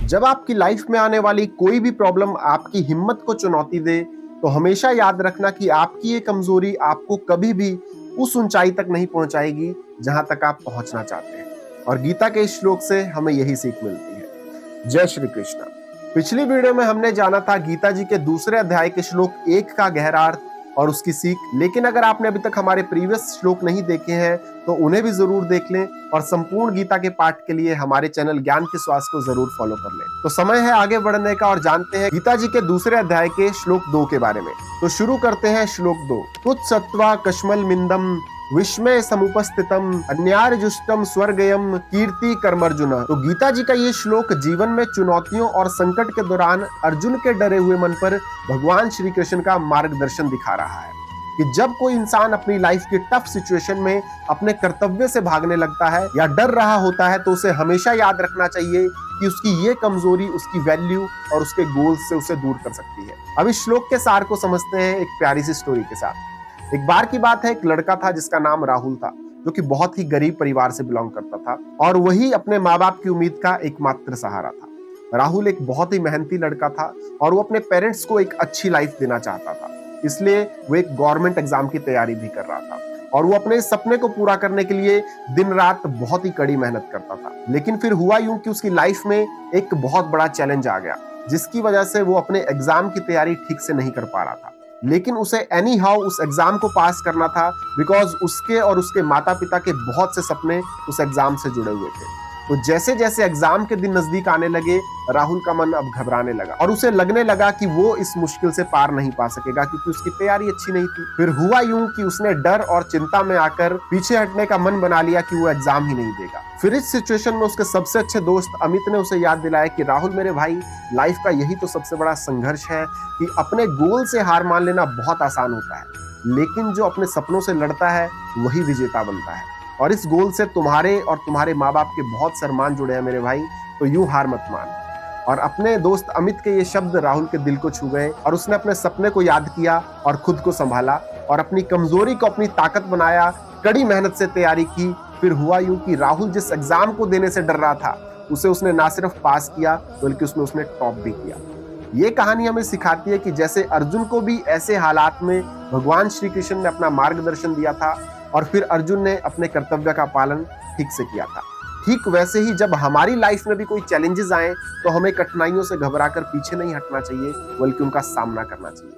जब आपकी लाइफ में आने वाली कोई भी प्रॉब्लम आपकी हिम्मत को चुनौती दे, तो हमेशा याद रखना कि आपकी ये कमजोरी आपको कभी भी उस ऊंचाई तक नहीं पहुंचाएगी जहां तक आप पहुंचना चाहते हैं। और गीता के इस श्लोक से हमें यही सीख मिलती है। जय श्री कृष्ण। पिछली वीडियो में हमने जाना था गीता जी के दूसरे अध्याय के श्लोक 1 का गहरा अर्थ और उसकी सीख। लेकिन अगर आपने अभी तक हमारे प्रीवियस श्लोक नहीं देखे हैं तो उन्हें भी जरूर देख लें और संपूर्ण गीता के पाठ के लिए हमारे चैनल ज्ञान के श्वास को जरूर फॉलो कर लें। तो समय है आगे बढ़ने का और जानते हैं गीता जी के दूसरे अध्याय के श्लोक 2 के बारे में। तो शुरू करते हैं श्लोक 2। कुत्सत्वा कश्मल मिंदम विस्मय समुपस्थितम अन्यार्जुष्टम स्वर्गयम कीर्ति कर्मर्जुन। तो गीता जी का ये श्लोक जीवन में चुनौतियों और संकट के दौरान अर्जुन के डरे हुए मन पर भगवान श्री कृष्ण का मार्गदर्शन दिखा रहा है कि जब कोई इंसान अपनी लाइफ की टफ सिचुएशन में अपने कर्तव्य से भागने लगता है या डर रहा होता है तो उसे हमेशा याद रखना चाहिए कि उसकी ये कमजोरी उसकी वैल्यू और उसके गोल्स से उसे दूर कर सकती है। अब इस श्लोक के सार को समझते हैं एक प्यारी सी स्टोरी के साथ। एक बार की बात है, एक लड़का था जिसका नाम राहुल था, जो कि बहुत ही गरीब परिवार से बिलोंग करता था और वही अपने माँ बाप की उम्मीद का एकमात्र सहारा था। राहुल एक बहुत ही मेहनती लड़का था और वो अपने पेरेंट्स को एक अच्छी लाइफ देना चाहता था, इसलिए वो एक गवर्नमेंट एग्जाम की तैयारी भी कर रहा था और वो अपने सपने को पूरा करने के लिए दिन रात बहुत ही कड़ी मेहनत करता था। लेकिन फिर हुआ यूं कि उसकी लाइफ में एक बहुत बड़ा चैलेंज आ गया, जिसकी वजह से वो अपने एग्जाम की तैयारी ठीक से नहीं कर पा रहा था। लेकिन उसे एनी हाउ उस एग्जाम को पास करना था, बिकॉज उसके और उसके माता पिता के बहुत से सपने उस एग्जाम से जुड़े हुए थे। तो जैसे जैसे एग्जाम के दिन नजदीक आने लगे, राहुल का मन अब घबराने लगा और उसे लगने लगा कि वो इस मुश्किल से पार नहीं पा सकेगा क्योंकि उसकी तैयारी अच्छी नहीं थी। फिर हुआ यूं कि उसने डर और चिंता में आकर पीछे हटने का मन बना लिया कि वो एग्जाम ही नहीं देगा। फिर इस सिचुएशन में उसके सबसे अच्छे दोस्त अमित ने उसे याद दिलाया कि राहुल मेरे भाई, लाइफ का यही तो सबसे बड़ा संघर्ष है कि अपने गोल से हार मान लेना बहुत आसान होता है, लेकिन जो अपने सपनों से लड़ता है वही विजेता बनता है। और इस गोल से तुम्हारे और तुम्हारे माँ बाप के बहुत सम्मान जुड़े हैं मेरे भाई, तो यूं हार मत मान। और अपने दोस्त अमित के ये शब्द राहुल के दिल को छू गए और उसने अपने सपने को याद किया और खुद को संभाला और अपनी कमजोरी को अपनी ताकत बनाया, कड़ी मेहनत से तैयारी की। फिर हुआ यूं कि राहुल जिस एग्जाम को देने से डर रहा था उसे उसने ना सिर्फ पास किया बल्कि उसने टॉप भी किया। ये कहानी हमें सिखाती है कि जैसे अर्जुन को भी ऐसे हालात में भगवान श्री कृष्ण ने अपना मार्गदर्शन दिया था और फिर अर्जुन ने अपने कर्तव्य का पालन ठीक से किया था, ठीक वैसे ही जब हमारी लाइफ में भी कोई चैलेंजेस आए तो हमें कठिनाइयों से घबराकर पीछे नहीं हटना चाहिए बल्कि उनका सामना करना चाहिए।